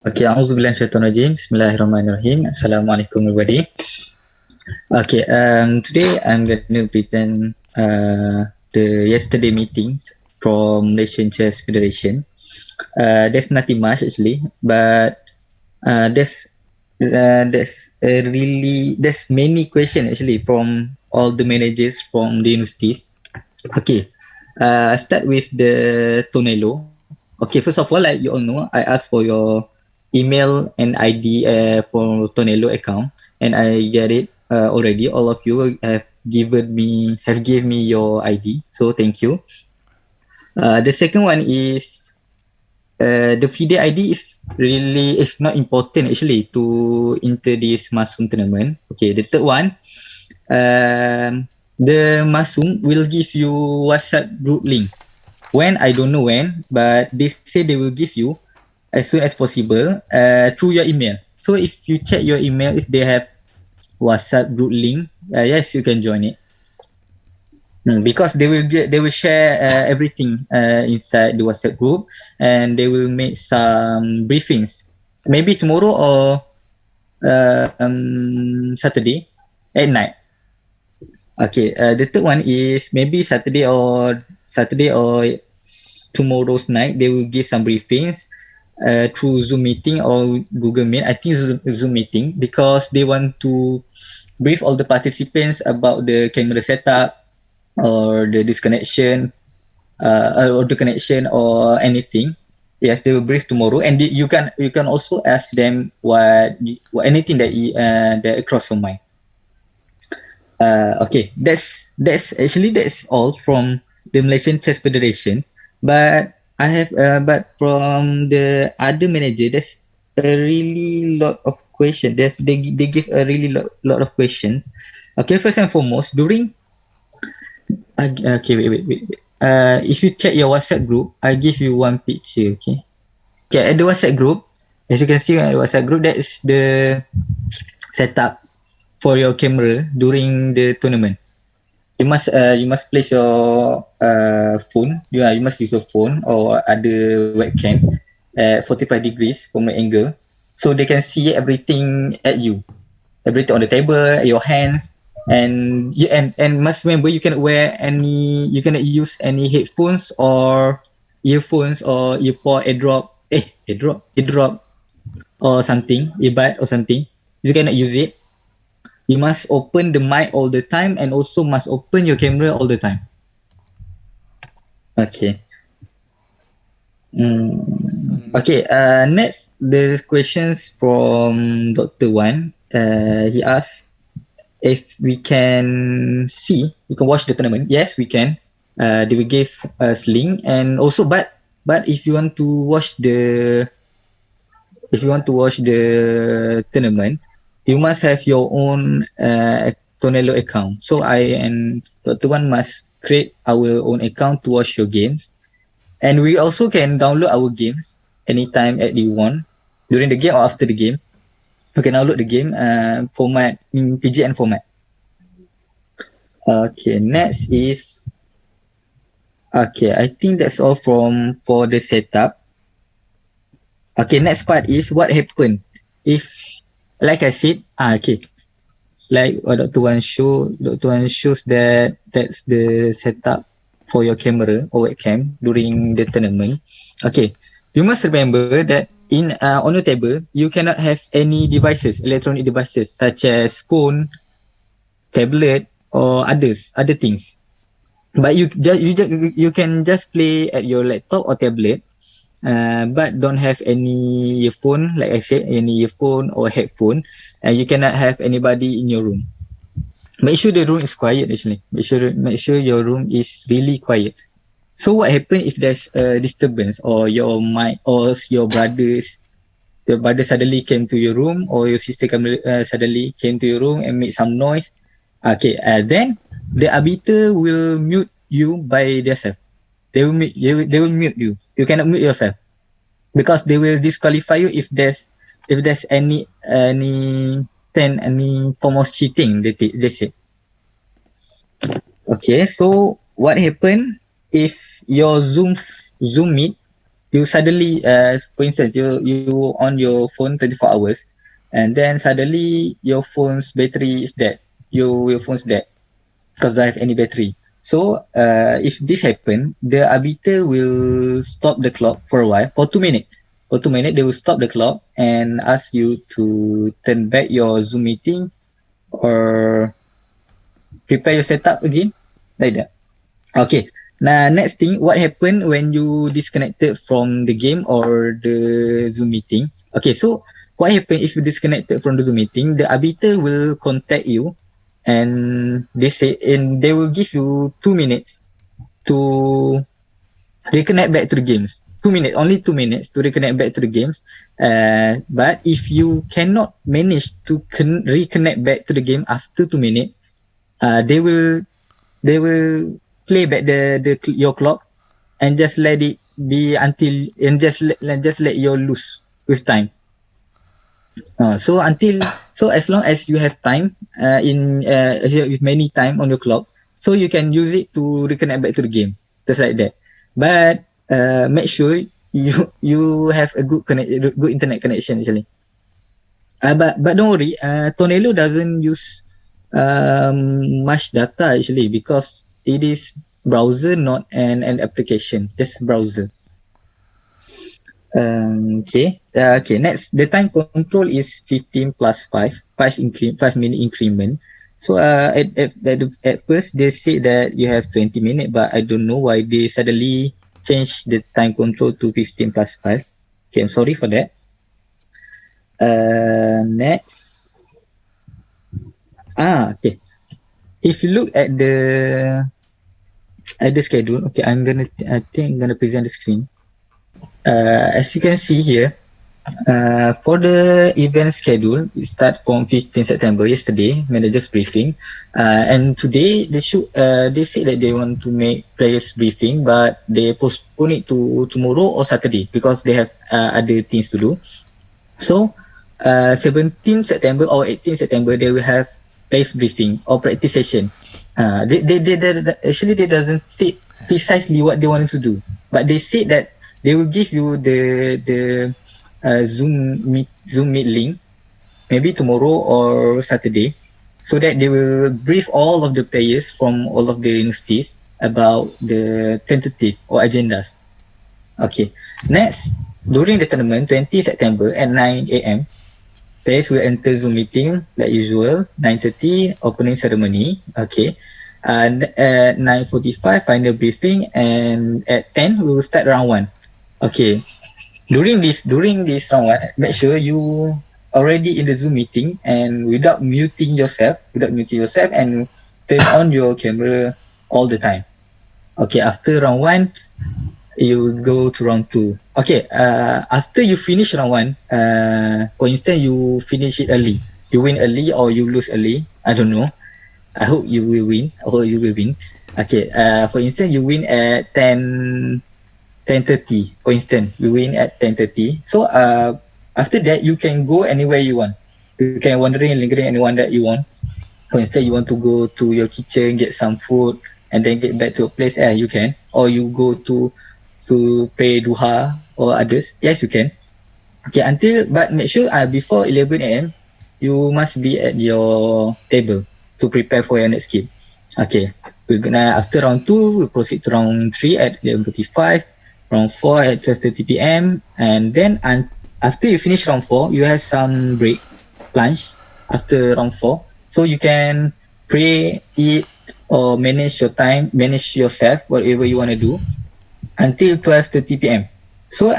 Okay, Auzubillahiminasyaitonirrajim. Bismillahirrahmanirrahim. Assalamualaikum everybody. Okay, today I'm going to present the yesterday meetings from Malaysian Chess Federation. There's nothing much actually, but there's many questions actually from all the managers from the universities. Okay, start with the Tonelo. Okay, first of all, like you all know, I asked for your email and ID for Tonelo account, and I get it already. All of you have give me your ID, so thank you. The second one is the FIDE ID is not important actually to enter this Masum tournament. Okay, the third one, the Masum will give you WhatsApp group link. When I don't know when, but they say they will give you as soon as possible through your email. So if you check your email, if they have WhatsApp group link, yes, you can join it. Because they will share everything inside the WhatsApp group, and they will make some briefings. Maybe tomorrow or Saturday at night. Okay, the third one is maybe Saturday or tomorrow's night. They will give some briefings through Zoom meeting or Google Meet. I think Zoom meeting, because they want to brief all the participants about the camera setup or the disconnection or the connection or anything. Yes, they will brief tomorrow, and you can also ask them what anything that cross your mind. Okay, that's all from the Malaysian Chess Federation. But but from the other manager, there's a really lot of questions. They give a really lot of questions. Okay, first and foremost, okay, wait. If you check your WhatsApp group, I give you one picture. Okay, at the WhatsApp group, as you can see at the WhatsApp group, that is the setup for your camera during the tournament. You must place your phone. You must use your phone or other webcam at 45 degrees from the angle, so they can see everything at you, everything on the table, your hands, and must remember you cannot use any headphones or earphones or earpod, airdrop or something, earbud or something. You cannot use it. You must open the mic all the time, and also must open your camera all the time. Okay. Okay. Next, the questions from Dr. Wan. He asked if we can watch the tournament. Yes, we can. They will give us link, and also, but if you want to watch the tournament, you must have your own Tonelo account. So I and Dr. Wan must create our own account to watch your games. And we also can download our games anytime at you want, during the game or after the game. You can download the game format in PGN format. Okay, next is I think that's all for the setup. Okay, next part is what happened if, like I said, like Dr. Wan shows that's the setup for your camera or webcam during the tournament. Okay, you must remember that on your table you cannot have any electronic devices such as phone, tablet, or other things. But you can just play at your laptop or tablet, but don't have any earphone, like I said, any earphone or headphone, and you cannot have anybody in your room. Make sure the room is quiet actually. Make sure your room is really quiet. So what happens if there's a disturbance, or your brother suddenly came to your room, or your sister suddenly came to your room and made some noise? Okay, then the arbiter will mute you by themselves. They will mute you. You cannot mute yourself, because they will disqualify you if there's any form of cheating, they say. Okay, so what happened if your Zoom meet you suddenly, for instance, you on your phone 24 hours, and then suddenly your phone's battery is dead. Your phone's dead because don't have any battery. So if this happen, the arbiter will stop the clock for a while, for 2 minutes. For 2 minutes, they will stop the clock and ask you to turn back your Zoom meeting or prepare your setup again, like that. Okay. Now, next thing, what happened when you disconnected from the game or the Zoom meeting? Okay, so what happened if you disconnected from the Zoom meeting? The arbiter will contact you, and they will give you 2 minutes to reconnect back to the games. 2 minutes, only 2 minutes to reconnect back to the games. But if you cannot manage to reconnect back to the game after 2 minutes, they will play back your clock and just let it be until, and just let you lose with time. So as long as you have time with many time on your clock, so you can use it to reconnect back to the game, just like that. But make sure you have a good internet connection actually. But don't worry, Tonelo doesn't use much data actually, because it is browser, not an application, just browser. Okay, next, the time control is 15 plus 5 minute increment. So at first they say that you have 20 minutes, but I don't know why they suddenly changed the time control to 15 plus 5. Okay, I'm sorry for that. Next. Okay. If you look at the schedule, okay, I think I'm gonna present the screen. As you can see here, for the event schedule, it start from 15 September, yesterday, manager's briefing. And today, they say that they want to make players briefing, but they postpone it to tomorrow or Saturday because they have other things to do. So, 17 September or 18 September, they will have players briefing or practice session. Actually, they doesn't say precisely what they wanted to do, but they say that they will give you the Zoom meet link maybe tomorrow or Saturday, so that they will brief all of the players from all of the universities about the tentative or agendas. Okay, next, during the tournament, 20 September at 9 a.m., players will enter Zoom meeting like usual. 9:30 opening ceremony. Okay. At 9:45 final briefing, and at 10 we will start round 1. Okay. During this round 1, make sure you already in the Zoom meeting and without muting yourself, and turn on your camera all the time. Okay, after round 1, you go to round 2. Okay, after you finish round 1, for instance, you finish it early. You win early or you lose early. I don't know. I hope you will win. Okay, for instance, you win at 10:30. For instance, you win at 10:30. So after that, you can go anywhere you want. You can wandering and lingering anyone that you want. For instance, you want to go to your kitchen, get some food, and then get back to a place. You can. Or you go to pray duha or others. Yes, you can. Okay, but make sure before 11 a.m. you must be at your table to prepare for your next game. Okay, we're gonna, after round 2, we proceed to round 3 at 11:35, round 4 at 12:30 p.m. And then after you finish round 4, you have some break, lunch after round 4. So you can pray, eat, or manage your time, manage yourself, whatever you want to do, until 12:30 p.m. So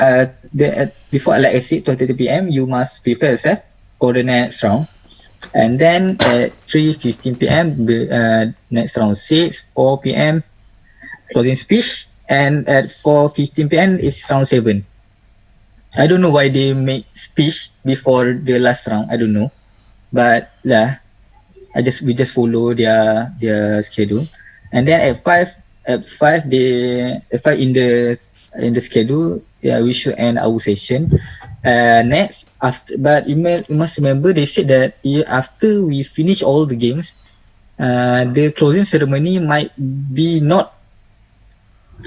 before, like I said, 12:30 p.m., you must prepare yourself for the next round. And then at 3:15 p.m., next round 6, 4 p.m., closing speech. And at 4:15 p.m., it's round 7. I don't know why they make speech before the last round. I don't know. But we just follow their schedule. And then at 5 in the schedule, we should end our session. Next, but you must remember, they said that after we finish all the games, the closing ceremony might be not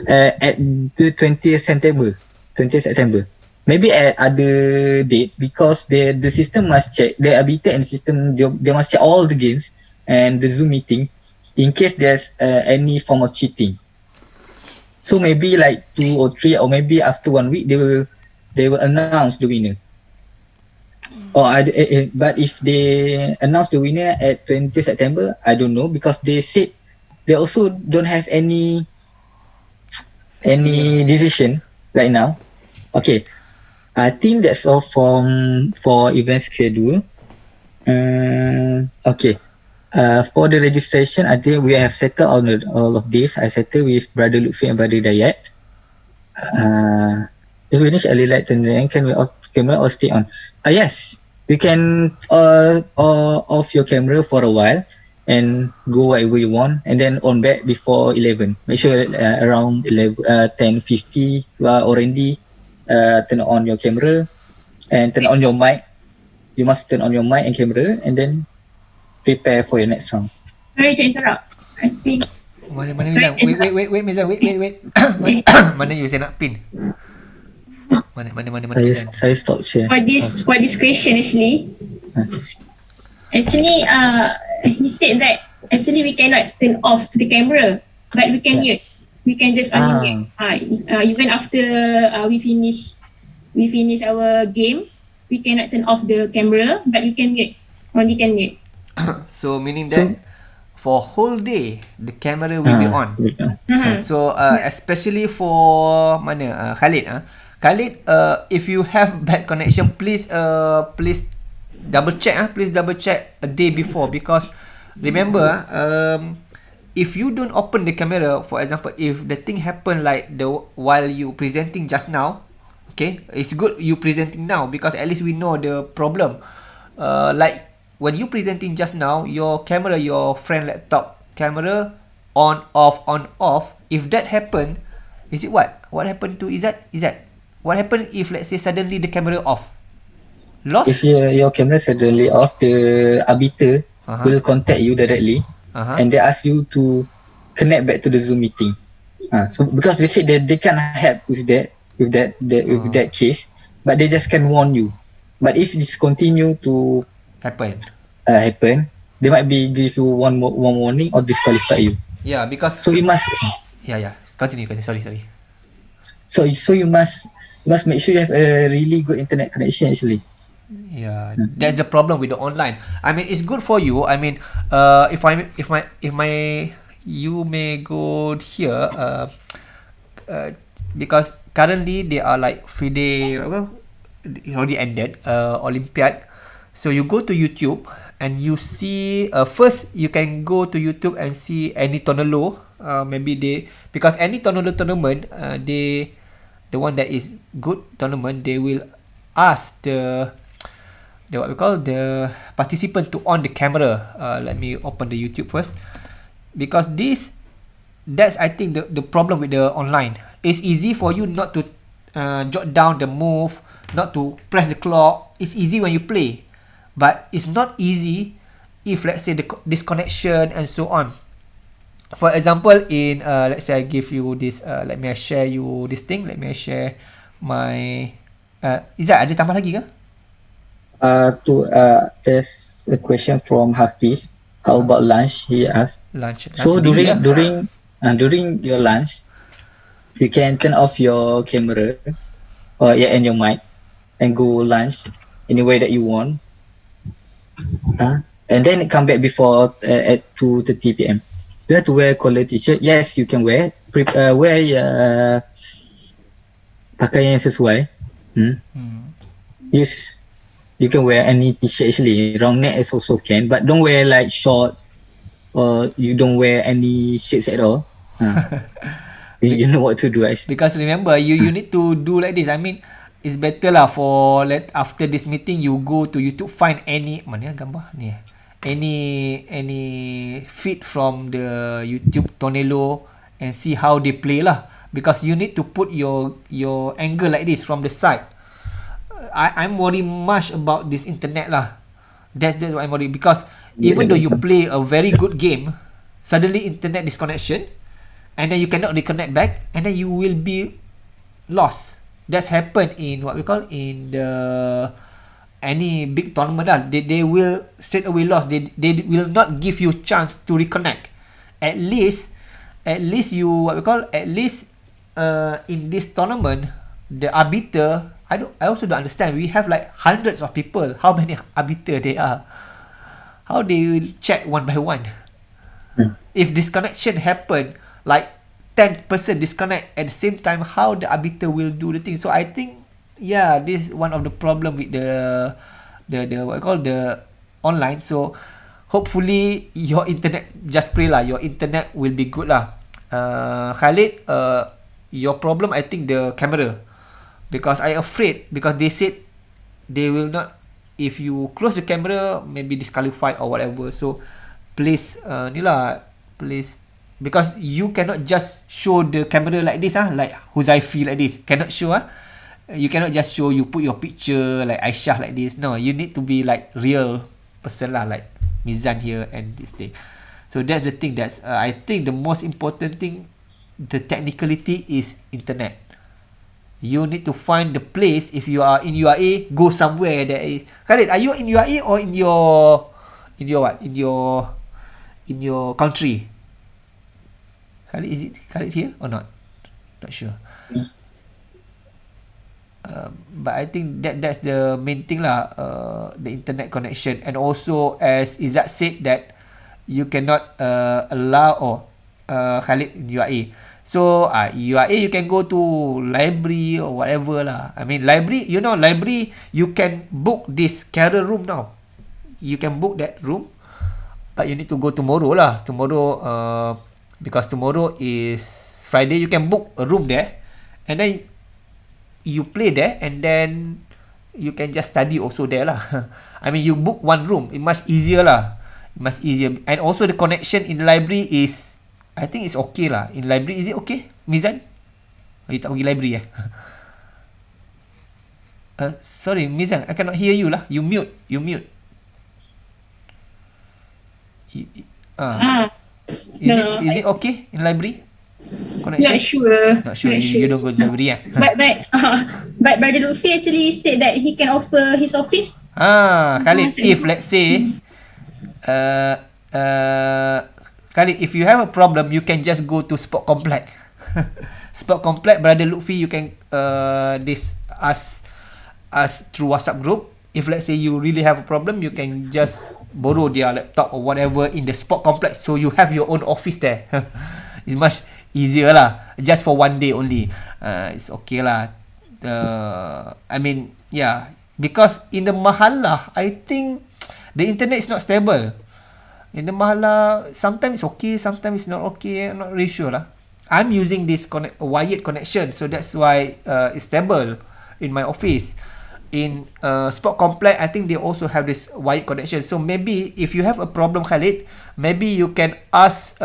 at the 20th September. 20th September. Maybe at other date because the system must check the ability and system they must check all the games and the Zoom meeting in case there's any form of cheating. So maybe like 2 or 3 or maybe after 1 week they will announce the winner. But if they announce the winner at 20th September, I don't know because they said they also don't have any decision right now. Okay, I think that's all for event schedule. Okay. For the registration, I think we have settled all of this. I settled with Brother Lutfi and Brother Dayat. If we finish early light, then can we off camera or stay on? Yes, we can off your camera for a while and go wherever you want, and then on back before 11. Make sure around 10:50 you are already turn on your camera and turn on your mic. You must turn on your mic and camera, and then prepare for your next round. Sorry to interrupt. I think. Mana Mizan? Wait Mizan, wait. Mana you saya nak pin? Mana Mizan? Saya stop share. For this question actually, he said that actually we cannot turn off the camera, but we can mute. We can just only mute. Even after we finish our game, we cannot turn off the camera, but we can mute. Only can mute. So meaning that for whole day the camera will be on. So especially for Khalid. Khalid, if you have bad connection, please double check. Please double check a day before, because remember, if you don't open the camera, for example, if the thing happen like while you presenting just now, okay, it's good you presenting now because at least we know the problem. Like when you presenting just now, your camera, your friend laptop camera on off. If that happen, is it what happened to Izzat? What happened if let's say suddenly the camera off? Lost? If your camera suddenly off, the arbiter will contact you directly and they ask you to connect back to the Zoom meeting. So because they said that they can't help with that case, but they just can warn you. But if this continue to happen, they might give you one warning or disqualify you. Yeah, because so you must. Yeah. Continue. Sorry. So you must make sure you have a really good internet connection actually. Yeah, that's the problem with the online. I mean, it's good for you. I mean, if you may go here, because currently they are like FIDE, it already ended, Olympiad. So you go to YouTube and you see, first you can go to YouTube and see any Tonolo. Because any Tonolo tournament, the one that is good tournament, they will ask the what we call the participant to on the camera. Let me open the YouTube first, because that's I think the problem with the online. It's easy for you not to jot down the move, not to press the clock. It's easy when you play, but it's not easy if let's say the disconnection and so on. For example, in let's say I give you this, let me share you this thing. Let me share my Izzat, ada tambah lagi ke? There's a question from Hafiz. How about lunch? He asked. Lunch. So during your lunch, you can turn off your camera and your mic and go lunch any way that you want. And then come back before at 2:30 p.m. You have to wear collar t-shirt. Yes, you can wear. Wear pakaian yang sesuai. Yes, you can wear any t-shirt actually. Round neck is also can, but don't wear like shorts or you don't wear any shirts at all. You know what to do actually. Because remember, you need to do like this. I mean, it's better lah for after this meeting you go to YouTube, find any mana gambar ni. Any feed from the YouTube Tonelo and see how they play lah. Because you need to put your angle like this from the side. I'm worried much about this internet lah. That's what I'm worried, because even though you play a very good game, suddenly internet disconnection, and then you cannot reconnect back, and then you will be lost. That's happened in what we call in the any big tournament lah. They will straight away lost. They will not give you chance to reconnect. At least you what we call at least in this tournament the arbiter, I also don't understand. We have like hundreds of people. How many arbiter they are? How they will check one by one? If disconnection happen, like 10 person disconnect at the same time, how the arbiter will do the thing? So I think, yeah, this is one of the problem with the what I call the online. So hopefully your internet, just pray lah, your internet will be good lah. Khalid, your problem I think the camera, because I afraid because they said they will not, if you close the camera maybe disqualified or whatever. So please ni lah, please, because you cannot just show the camera like this like Huzaifi like this, cannot show you cannot just show, you put your picture like Aisyah like this. No, you need to be like real person lah, like Mizan here and this thing. So that's the thing, that's I think the most important thing, the technicality is internet. You need to find the place. If you are in UAE, go somewhere that is. Khalid, are you in UAE or in your what? In your country? Khalid, is it Khalid here or not? Not sure. But I think that's the main thing lah. The internet connection, and also as Izzat said that you cannot allow Khalid in UAE. So UAE you can go to library or whatever lah. I mean library, library you can book this carer room now. You can book that room, but you need to go tomorrow lah. Tomorrow because tomorrow is Friday, you can book a room there, and then you play there, and then you can just study also there lah. I mean you book one room, it much easier lah. Much easier, and also the connection in the library is, I think it's okay lah. In library, is it okay, Mizan? You tak pergi library sorry, Mizan, I cannot hear you lah. You mute. Is it okay in library? Connection? Not sure. You don't go to library But Brother Lutfi actually said that he can offer his office. Khalid, if let's say Khalid, if you have a problem, you can just go to Sport Complex. Sport Complex, Brother Lutfi, you can ask through WhatsApp group. If let's say you really have a problem, you can just borrow their laptop or whatever in the Sport Complex, so you have your own office there. It's much easier lah. Just for one day only. It's okay lah. I mean, yeah, because in the Mahallah, I think the internet is not stable. In the Mahallah, sometimes it's okay, sometimes it's not okay. I'm not really sure lah. I'm using this wired connection, so that's why it's stable in my office. In Sport Complex, I think they also have this wired connection. So maybe if you have a problem, Khalid, maybe you can ask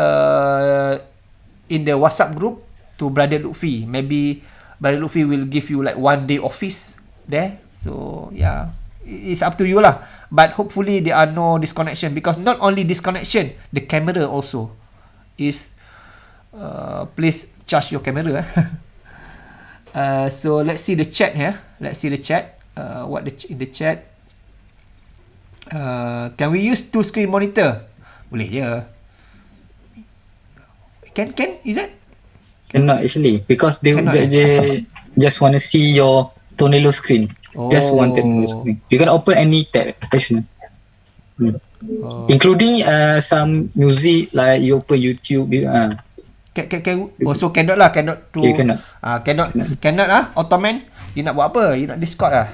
in the WhatsApp group to Brother Lutfi. Maybe Brother Lutfi will give you like one day office there. So yeah, it's up to you lah. But hopefully there are no disconnection, because not only disconnection, the camera also is. Please charge your camera. So let's see the chat here. Let's see the chat. In the chat? Can we use 2-screen monitor? Boleh je. Can? Is that? Cannot actually, because they just want to see your Tonelo screen. Just one Tonelo screen. You can open any tab actually. Including some music, like you open YouTube. Can also cannot lah, cannot to. You cannot. Cannot lah, Ottoman. You nak buat apa? You nak Discord lah.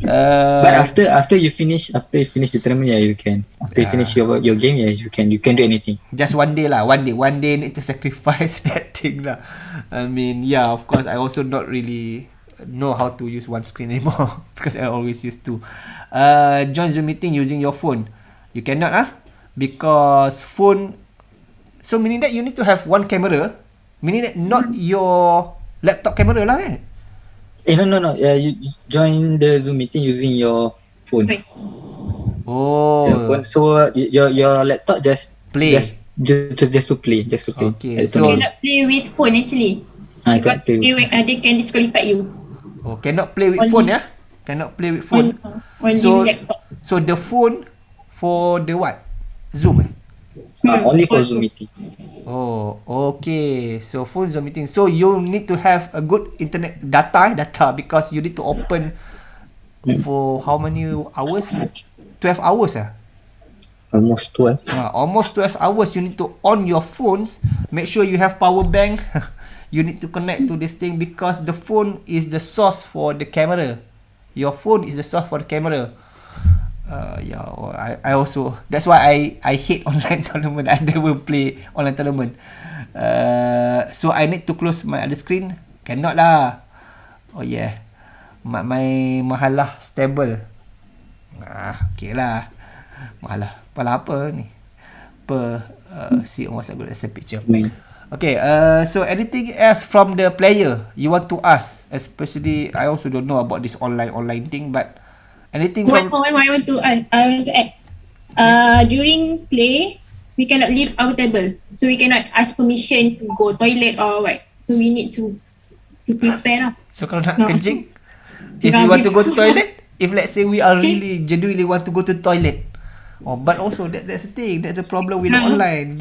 But after you finish the tournament, yeah, you can. After you finish your game, yeah, you can do anything. Just one day lah. One day need to sacrifice that thing lah. I mean, yeah, of course, I also not really know how to use one screen anymore because I always use two. Join Zoom meeting using your phone. You cannot because phone. So meaning that you need to have one camera. Meaning that not your laptop camera lah kan? No. You join the Zoom meeting using your phone. Oh. Your phone. So your laptop just play. Just to play. Okay. So you cannot play with phone actually. because Can't play with they can disqualify you Oh, cannot play with Only- phone ya? Cannot play with on phone. the laptop. So the phone for the what? Zoom eh? only for Also. Zoom meeting. Oh, okay. So phone Zoom meeting. So you need to have a good internet data because you need to open for how many hours? 12 hours ah. Almost 12. Almost 12 hours you need to on your phones. Make sure you have power bank. You need to connect to this thing because the phone is the source for the camera. Your phone is the source for the camera. I also, that's why I hate online tournament. I never play online tournament. So I need to close my other screen. Cannot lah. Oh yeah. My mahalah stable. Okay lah. Mahalah. Pala apa ni? See on WhatsApp group. That's a picture. Okay, so anything else from the player you want to ask? Especially, I also don't know about this online thing, but anything One from... more, I want to add. During play, we cannot leave our table, so we cannot ask permission to go toilet or what. So we need to prepare lah. So kalau nak No. kencing, if you want to go to toilet, if let's say we are really genuinely want to go to toilet, but also that's the thing, that's the problem with No. online.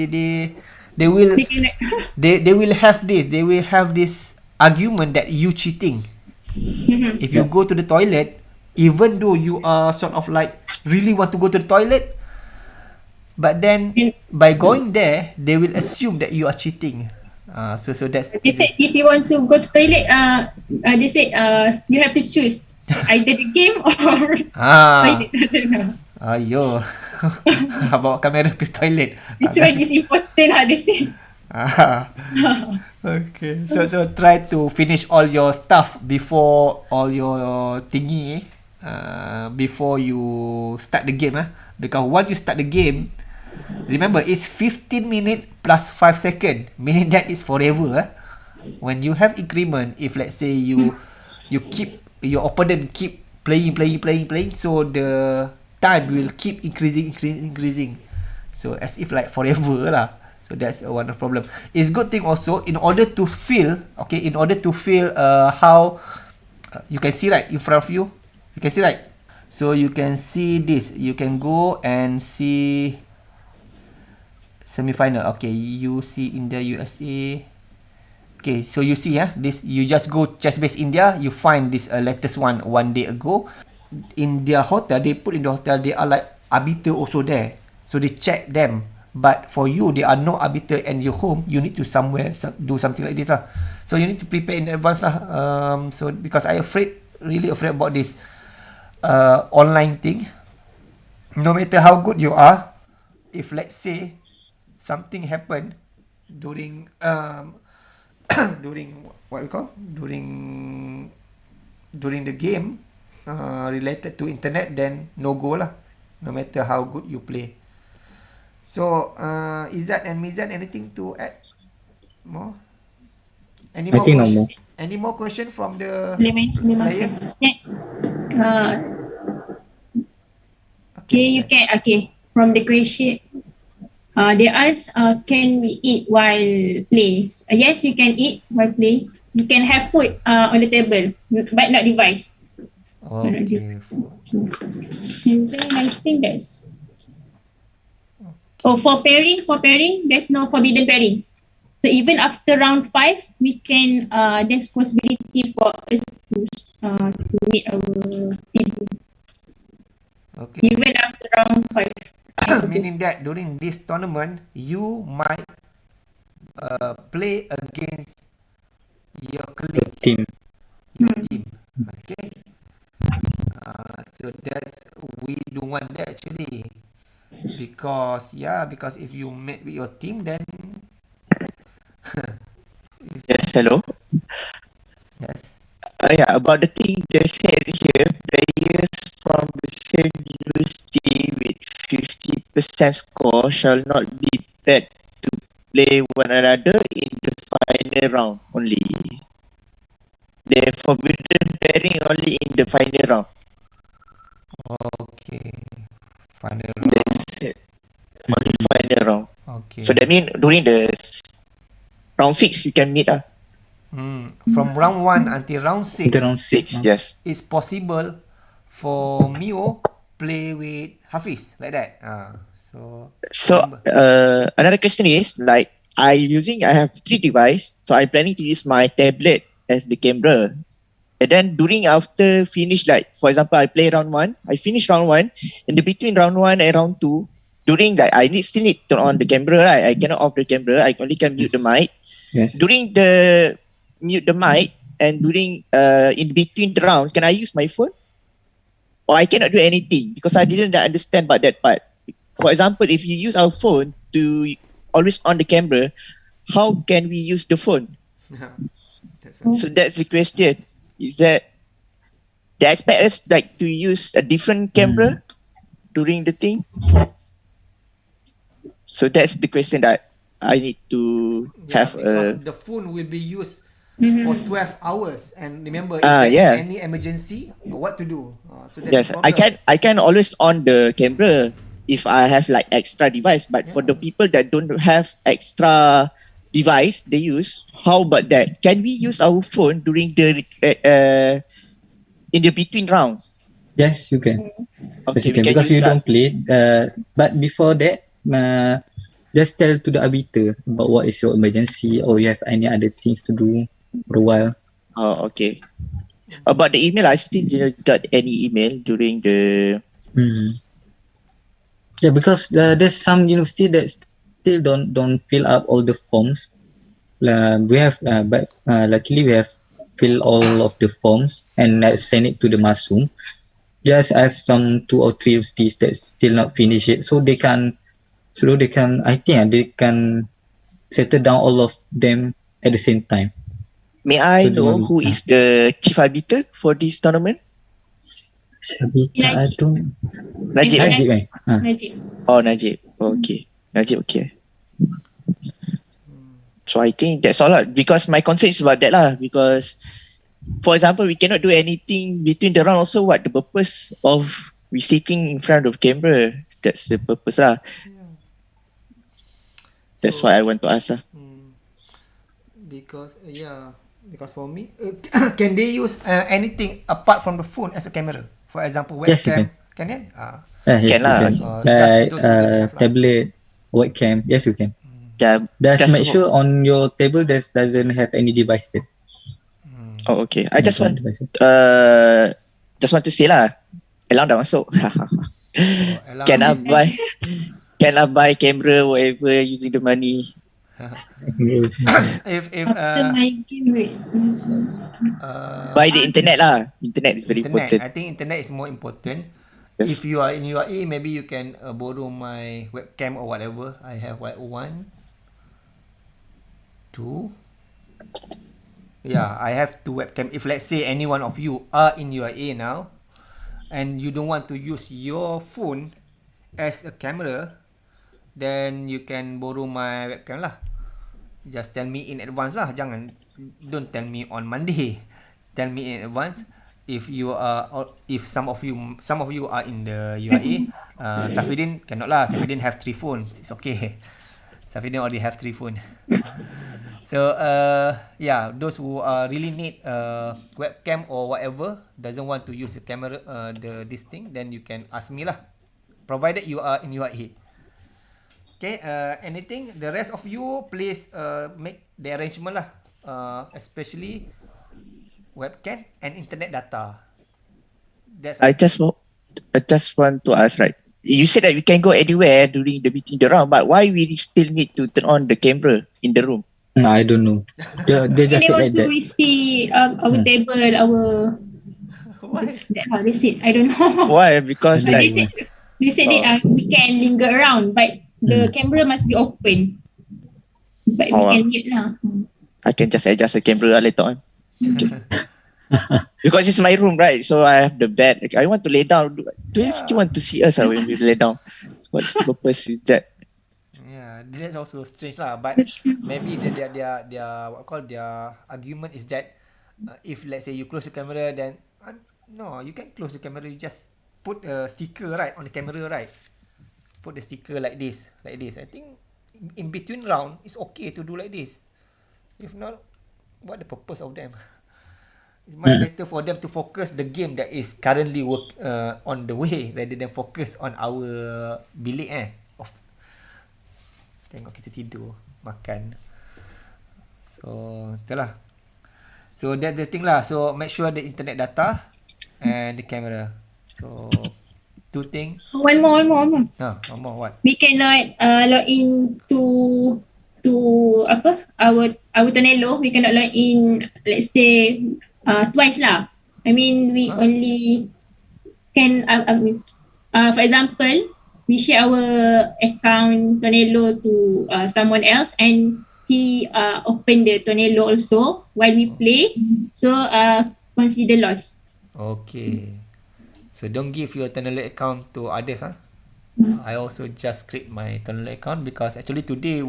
They will They cannot. they will have this argument that you cheating. If you go to the toilet, even though you are sort of like really want to go to the toilet, but then by going there, they will assume that you are cheating. So that's. They said if you want to go to toilet, they said you have to choose either the game or toilet. Ayo, bawa kamera pergi toilet. Which one is important lah, they say. Okay. So try to finish all your stuff before all your thingy. Before you start the game because once you start the game, remember it's 15 minutes plus 5 seconds, meaning that is forever. When you have increment, if let's say you keep your opponent keep playing, so the time will keep increasing. So as if like forever lah. So that's one of the problem. It's good thing also in order to feel how you can see right in front of you. You can see right. So you can see this. You can go and see semi-final. Okay, you see India USA. Okay, so you see this. You just go Chess-Base India. You find this latest one day ago. In their hotel, they put in the hotel. They are like arbiter also there. So they check them. But for you, there are no arbiter and you're home. You need to do something like this lah. So you need to prepare in advance lah. So because I really afraid about this online thing. No matter how good you are, if let's say something happened during during the game related to internet, then no go lah. No matter how good you play. So Izzat and Mizan, anything to add more? Any more think no question? more. Any more question from the Boleh main sebelum player? makan. Okay, you can. Okay, from the question, they ask, can we eat while play? Yes, you can eat while play. You can have food on the table, but not device. Okay. And then I think that's. Oh, for pairing, there's no forbidden pairing. So even after round 5, we can. There's possibility for us to meet our team. Okay. Even after round 5. Meaning that during this tournament, you might play against your colleague, Team. your team. Okay. So that's, we don't want that actually, because if you meet with your team, then Yes, hello. yes. About the thing they said here, players from the same university with 50% score shall not be paired to play one another in the final round only. They forbidden pairing only in the final round. Okay. Final round. They said only final round. Okay. So that means during the round 6 you can meet . From round 1 until round 6, The round 6, 6. yes. it's possible for Mio play with Hafiz like that. So So remember. another question is like I have 3 devices, so I'm planning to use my tablet as the camera. And then during after finish, like for example, I play round 1, I finish round 1, and the between round 1 and round 2, during that I still need to turn on the camera, right? I cannot off the camera. I only can mute the mic. Yes. During the mute the mic and during in between the rounds, can I use my phone? Or I cannot do anything because I didn't understand about that part. For example, if you use our phone to always on the camera, how can we use the phone? That's So that's the question. Is that they expect us like to use a different camera during the thing? So that's the question that I need to have because the phone will be used for 12 hours, and remember, if there is any emergency, what to do. So that's yes, the problem. I can always on the camera if I have like extra device, but for the people that don't have extra device they use, how about that? Can we use our phone during the in the between rounds? Yes, you can. Yes, Okay, you can we can because use you that. don't play. But before that, just tell to the arbiter about what is your emergency or you have any other things to do for a while. Oh, okay. About the email, I still didn't got any email during the. Yeah, because there's some university that still don't fill up all the forms. We have, but luckily we have fill all of the forms and send it to the Masum. Just I have some 2 or 3 of these that still not finish it, so they can. I think they can settle down all of them at the same time. May I So they know want- who is the chief arbiter for this tournament? Shabita, I Najib. don't. Najib. eh? Najib, eh? Najib. Oh, Najib. Okay. Najib, okay. So I think that's all lah. Because my concern is about that lah. Because, for example, we cannot do anything between the round. Also, what the purpose of we sitting in front of camera? That's the purpose lah. That's So- why I want to ask lah. Because for me, can they use anything apart from the phone as a camera? For example, Yes, you webcam. Can they? Yes, Can you lah. can. Just Like those who don't have lah. tablet, webcam. Yes, you can. Yeah, Just Just- make sure on your table doesn't have any devices. Oh, okay. I just want Devices. just want to say lah. Elang dah masuk. Alarm. Can I buy camera whatever using the money? If After my game week. Buy the internet lah. Internet is very internet, important. I think internet is more important. Yes. If you are in UAE, maybe you can borrow my webcam or whatever. I have like 1, 2. Yeah, I have 2 webcam. If let's say any one of you are in UAE now, and you don't want to use your phone as a camera, then you can borrow my webcam lah. Just tell me in advance lah. Don't tell me on Monday. Tell me in advance. If you are, or if some of you are in the UAE, Safidin cannot lah. Safidin have 3 phones. It's okay. Safidin already have 3 phones. So yeah, those who really need webcam or whatever, doesn't want to use the camera, this thing, then you can ask me lah. Provided you are in UAE. Okay, anything? The rest of you, please make the arrangement lah. Especially webcam and internet data. That's I just want to ask, right? You said that we can go anywhere during the between the round, but why we still need to turn on the camera in the room? No, I don't know. They just They said want like to that. we see our table, our why? that how they said. I don't know. Why? Because But like they said that we can linger around, but the camera must be open. But we can mute lah. I can just adjust the camera later on. Okay. Because it's my room, right? So I have the bed. Like, I want to lay down. Do you still want to see us when we lay down? What's the purpose is that? Yeah, that's also strange lah. But maybe their their argument is that if let's say you close the camera, then no, you can close the camera. You just put a sticker right on the camera, right? Put the sticker like this. I think in between round, it's okay to do like this. If not, what the purpose of them? It's much better for them to focus the game that is currently on the way rather than focus on our bilik of tengok kita tidur, makan. So, itulah. So, that's the thing lah. So, make sure the internet data and the camera. So, two things. One more. One more what? We cannot log in to our Tonelo. We cannot log in, let's say, twice lah. I mean, we only can, for example, we share our account Tonelo to someone else, and he open the Tonelo also while we play. So consider loss. Okay. So don't give your Tonelo account to others. I also just create my Tonelo account because actually today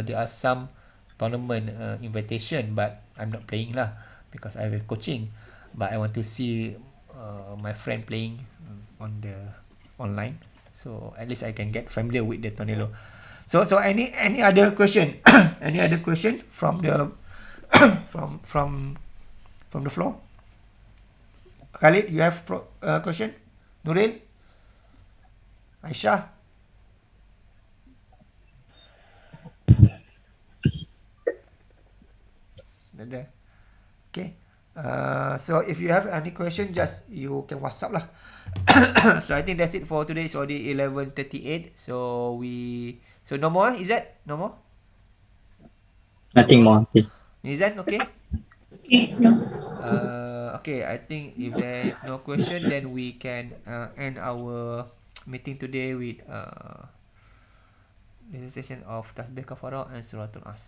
there are some tournament invitation, but I'm not playing lah because I have coaching. But I want to see my friend playing on the online, so at least I can get familiar with the Tonelo. So any other question? Any other question from the from the floor? Khalid, you have question? Nuril? Aisyah? Ada. Okay. So if you have any question, just you can WhatsApp lah. So I think that's it for today. It's already 11:38. So no more. Is that no more? Nothing more. Okay. Nizan, okay? Okay, no. Okay, I think if there is no question, then we can end our meeting today with recitation of Tasbih Kafarah and Suratul As.